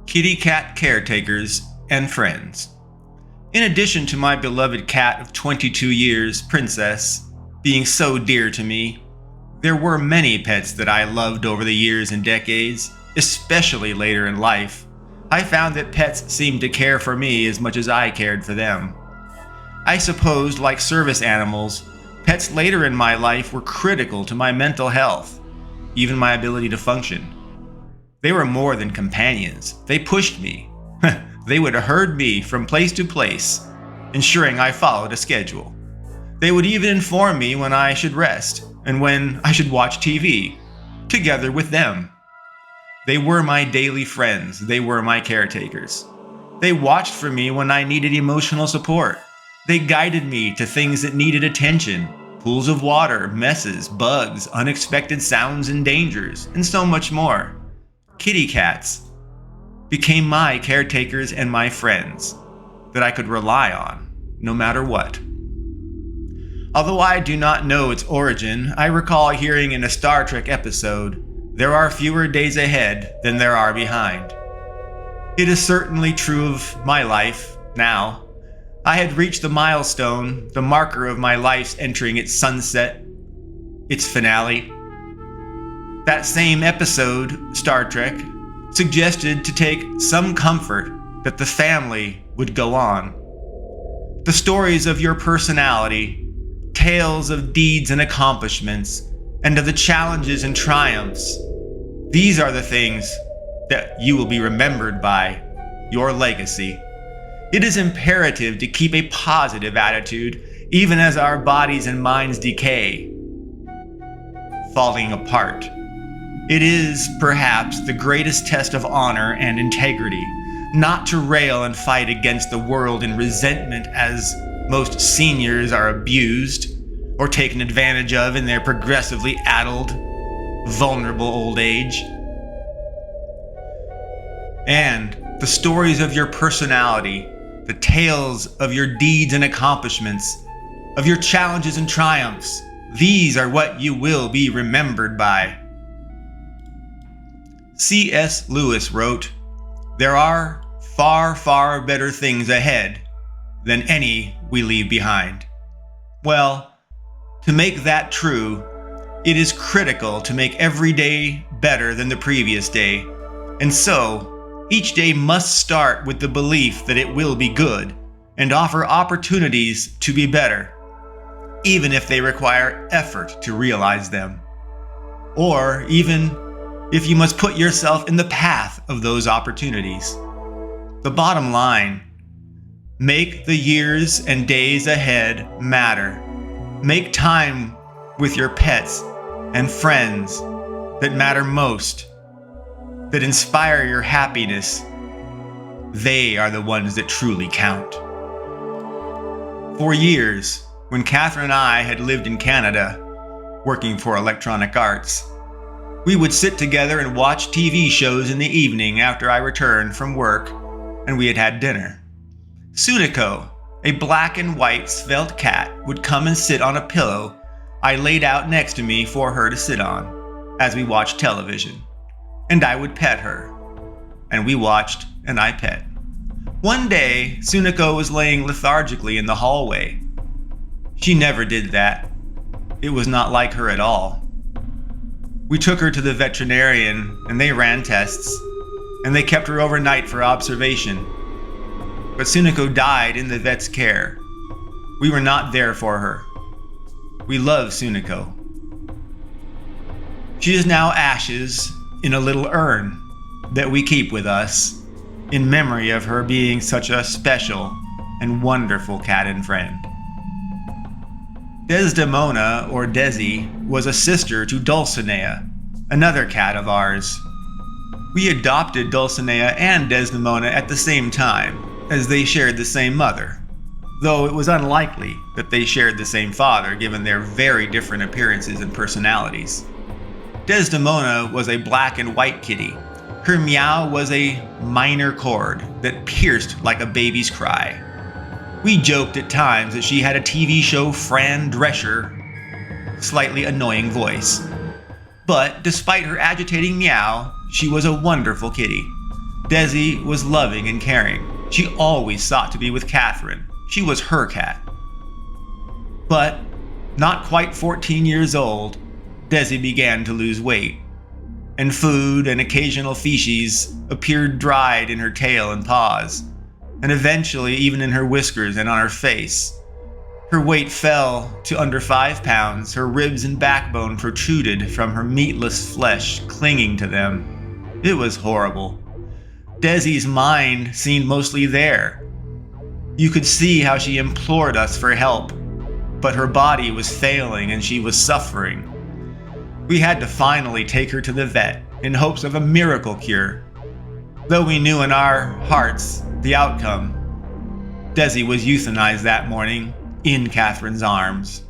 kitty cat caretakers, and friends. In addition to my beloved cat of 22 years, Princess, being so dear to me, there were many pets that I loved over the years and decades, especially later in life. I found that pets seemed to care for me as much as I cared for them. I suppose, like service animals, pets later in my life were critical to my mental health, even my ability to function. They were more than companions. They pushed me. They would herd me from place to place, ensuring I followed a schedule. They would even inform me when I should rest and when I should watch TV, together with them. They were my daily friends. They were my caretakers. They watched for me when I needed emotional support. They guided me to things that needed attention, pools of water, messes, bugs, unexpected sounds and dangers, and so much more. Kitty cats became my caretakers and my friends that I could rely on, no matter what. Although I do not know its origin, I recall hearing in a Star Trek episode, "There are fewer days ahead than there are behind." It is certainly true of my life now. I had reached the milestone, the marker of my life's entering its sunset, its finale. That same episode, Star Trek, suggested to take some comfort that the family would go on. The stories of your personality, tales of deeds and accomplishments, and of the challenges and triumphs, these are the things that you will be remembered by, your legacy. It is imperative to keep a positive attitude even as our bodies and minds decay, falling apart. It is, perhaps, the greatest test of honor and integrity, not to rail and fight against the world in resentment as most seniors are abused or taken advantage of in their progressively addled, vulnerable old age. And the stories of your personality, the tales of your deeds and accomplishments, of your challenges and triumphs, these are what you will be remembered by. C.S. Lewis wrote, "There are far, far better things ahead than any we leave behind." Well, to make that true, it is critical to make every day better than the previous day. And so, each day must start with the belief that it will be good and offer opportunities to be better, even if they require effort to realize them. Or even if you must put yourself in the path of those opportunities. The bottom line, make the years and days ahead matter. Make time with your pets and friends that matter most, that inspire your happiness. They are the ones that truly count. For years, when Catherine and I had lived in Canada, working for Electronic Arts, we would sit together and watch TV shows in the evening after I returned from work and we had had dinner. Sunico, a black and white svelte cat, would come and sit on a pillow I laid out next to me for her to sit on as we watched television, and I would pet her, and we watched and I pet. One day, Sunico was laying lethargically in the hallway. She never did that. It was not like her at all. We took her to the veterinarian and they ran tests, and they kept her overnight for observation. But Sunico died in the vet's care. We were not there for her. We love Sunico. She is now ashes in a little urn that we keep with us in memory of her being such a special and wonderful cat and friend. Desdemona, or Desi, was a sister to Dulcinea, another cat of ours. We adopted Dulcinea and Desdemona at the same time, as they shared the same mother, though it was unlikely that they shared the same father given their very different appearances and personalities. Desdemona was a black and white kitty. Her meow was a minor chord that pierced like a baby's cry. We joked at times that she had a TV show Fran Drescher, slightly annoying voice. But despite her agitating meow, she was a wonderful kitty. Desi was loving and caring. She always sought to be with Catherine. She was her cat. But, not quite 14 years old, Desi began to lose weight, and food and occasional feces appeared dried in her tail and paws, and eventually even in her whiskers and on her face. Her weight fell to under 5 pounds, her ribs and backbone protruded from her meatless flesh, clinging to them. It was horrible. Desi's mind seemed mostly there. You could see how she implored us for help, but her body was failing and she was suffering. We had to finally take her to the vet in hopes of a miracle cure. Though we knew in our hearts the outcome, Desi was euthanized that morning in Catherine's arms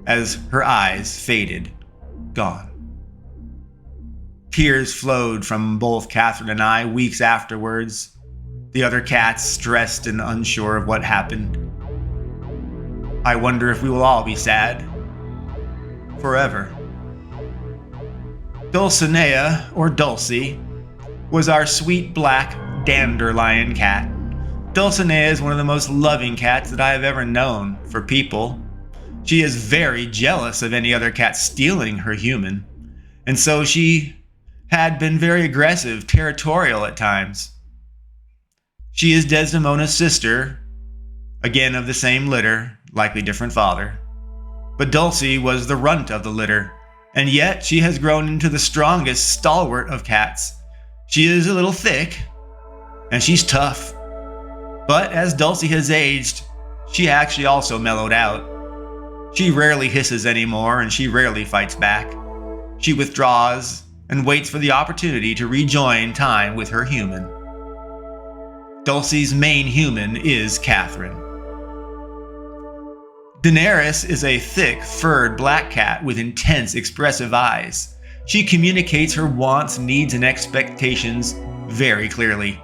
as her eyes faded, gone. Tears flowed from both Catherine and I weeks afterwards, the other cats stressed and unsure of what happened. I wonder if we will all be sad forever. Dulcinea, or Dulcie, was our sweet black dandelion cat. Dulcinea is one of the most loving cats that I have ever known for people. She is very jealous of any other cat stealing her human, and so she had been very aggressive, territorial at times. She is Desdemona's sister, again of the same litter, likely different father. But Dulcie was the runt of the litter, and yet she has grown into the strongest stalwart of cats. She is a little thick, and she's tough. But as Dulcie has aged, she actually also mellowed out. She rarely hisses anymore, and she rarely fights back. She withdraws and waits for the opportunity to rejoin time with her human. Dulcie's main human is Catherine. Daenerys is a thick, furred black cat with intense, expressive eyes. She communicates her wants, needs, and expectations very clearly.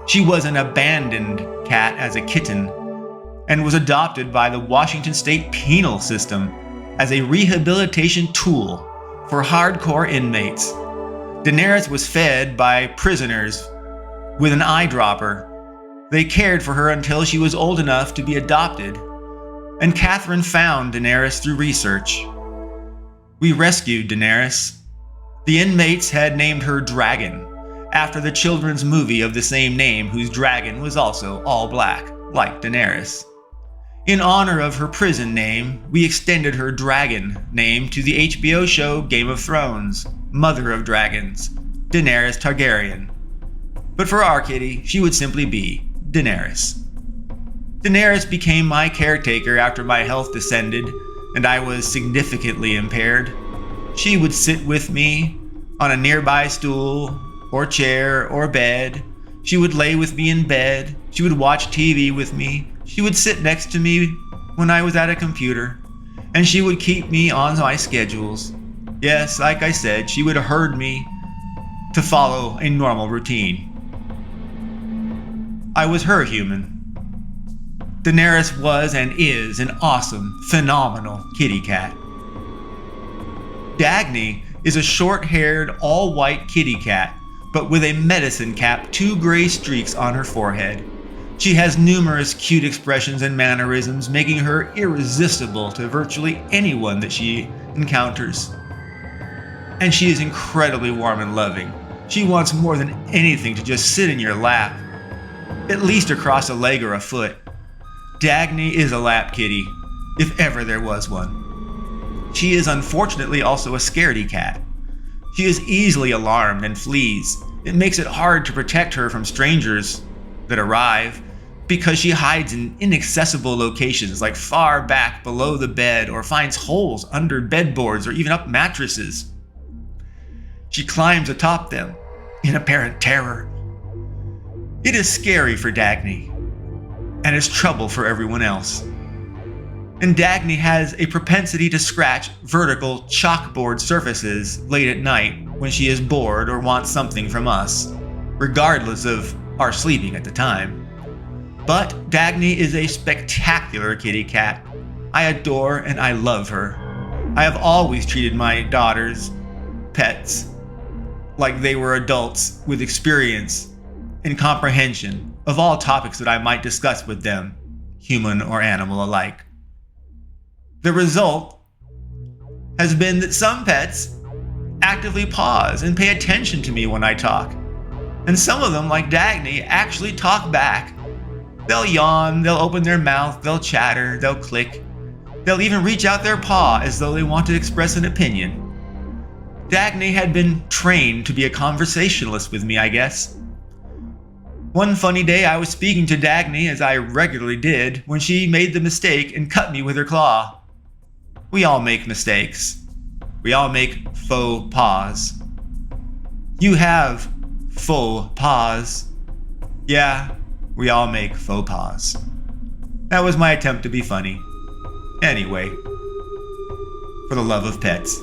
She was an abandoned cat as a kitten and was adopted by the Washington State penal system as a rehabilitation tool for hardcore inmates. Daenerys was fed by prisoners with an eyedropper. They cared for her until she was old enough to be adopted, and Catherine found Daenerys through research. We rescued Daenerys. The inmates had named her Dragon, after the children's movie of the same name, whose dragon was also all black, like Daenerys. In honor of her prison name, we extended her dragon name to the HBO show Game of Thrones, Mother of Dragons, Daenerys Targaryen. But for our kitty, she would simply be Daenerys. Daenerys became my caretaker after my health descended and I was significantly impaired. She would sit with me on a nearby stool or chair or bed. She would lay with me in bed. She would watch TV with me. She would sit next to me when I was at a computer, and she would keep me on my schedules. Yes, like I said, she would herd me to follow a normal routine. I was her human. Daenerys was and is an awesome, phenomenal kitty cat. Dagny is a short-haired, all-white kitty cat, but with a medicine cap, 2 gray streaks on her forehead. She has numerous cute expressions and mannerisms, making her irresistible to virtually anyone that she encounters. And she is incredibly warm and loving. She wants more than anything to just sit in your lap, at least across a leg or a foot. Dagny is a lap kitty, if ever there was one. She is unfortunately also a scaredy cat. She is easily alarmed and flees. It makes it hard to protect her from strangers that arrive because she hides in inaccessible locations like far back below the bed or finds holes under bedboards or even up mattresses. She climbs atop them in apparent terror. It is scary for Dagny, and it's trouble for everyone else. And Dagny has a propensity to scratch vertical chalkboard surfaces late at night when she is bored or wants something from us, regardless of our sleeping at the time. But Dagny is a spectacular kitty cat. I adore and I love her. I have always treated my daughters, pets, like they were adults with experience and comprehension of all topics that I might discuss with them, human or animal alike. The result has been that some pets actively pause and pay attention to me when I talk. And some of them, like Dagny, actually talk back. They'll yawn, they'll open their mouth, they'll chatter, they'll click. They'll even reach out their paw as though they want to express an opinion. Dagny had been trained to be a conversationalist with me, I guess. One funny day I was speaking to Dagny, as I regularly did, when she made the mistake and cut me with her claw. We all make mistakes. We all make faux pas. You have faux pas. Yeah, we all make faux pas. That was my attempt to be funny. Anyway, for the love of pets.